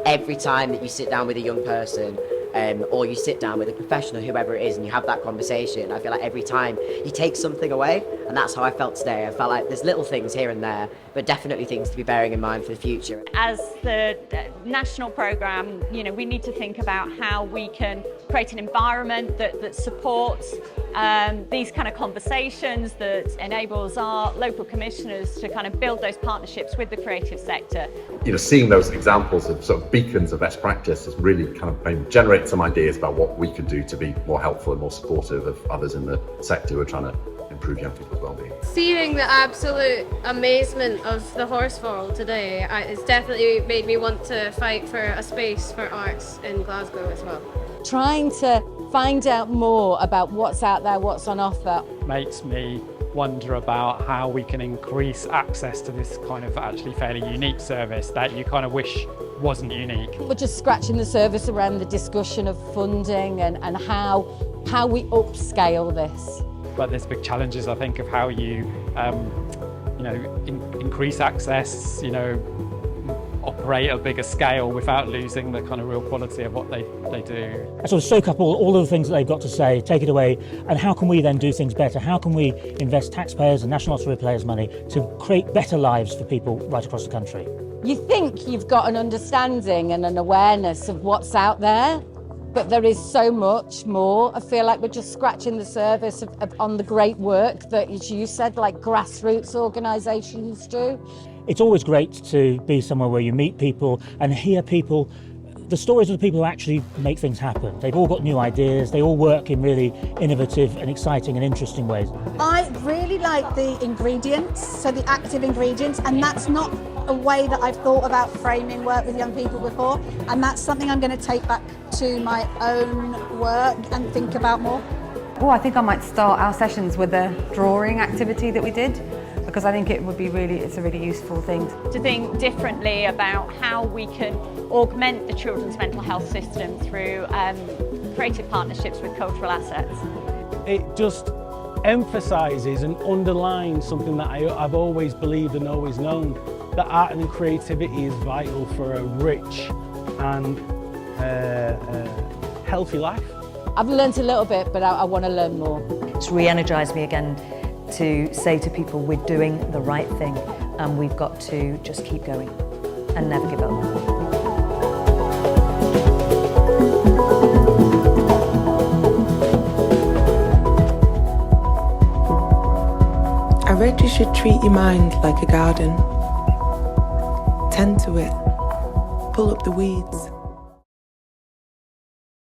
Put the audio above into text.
every time that you sit down with a young person, or you sit down with a professional, whoever it is, and you have that conversation, I feel like every time you take something away, and that's how I felt today. I felt like there's little things here and there, but definitely things to be bearing in mind for the future. As the national programme, we need to think about how we can create an environment that supports these kind of conversations, that enables our local commissioners to kind of build those partnerships with the creative sector. Seeing those examples of sort of beacons of best practice has really kind of maybe generated some ideas about what we could do to be more helpful and more supportive of others in the sector who are trying to improve young people's well-being. Seeing the absolute amazement of the Horsefall today it's definitely made me want to fight for a space for arts in Glasgow as well. Trying to find out more about what's out there, what's on offer. Makes me wonder about how we can increase access to this kind of actually fairly unique service that you kind of wish wasn't unique. We're just scratching the surface around the discussion of funding and how we upscale this. But there's big challenges, I think, of how you, increase access, operate at a bigger scale without losing the kind of real quality of what they do. I sort of soak up all of the things that they've got to say, take it away, and how can we then do things better? How can we invest taxpayers and National Lottery players' money to create better lives for people right across the country? You think you've got an understanding and an awareness of what's out there, but there is so much more. I feel like we're just scratching the surface on the great work that, as you said, like grassroots organisations do. It's always great to be somewhere where you meet people and hear people, the stories of the people who actually make things happen. They've all got new ideas, they all work in really innovative and exciting and interesting ways. I really like the ingredients, so the active ingredients, and that's not a way that I've thought about framing work with young people before, and that's something I'm going to take back to my own work and think about more. Oh, I think I might start our sessions with a drawing activity that we did, because I think it's a really useful thing. To think differently about how we can augment the children's mental health system through creative partnerships with cultural assets. It just emphasises and underlines something that I've always believed and always known, that art and creativity is vital for a rich and healthy life. I've learnt a little bit, but I want to learn more. It's re-energised me again to say to people we're doing the right thing and we've got to just keep going and never give up. I read you should treat your mind like a garden. Tend to it, pull up the weeds,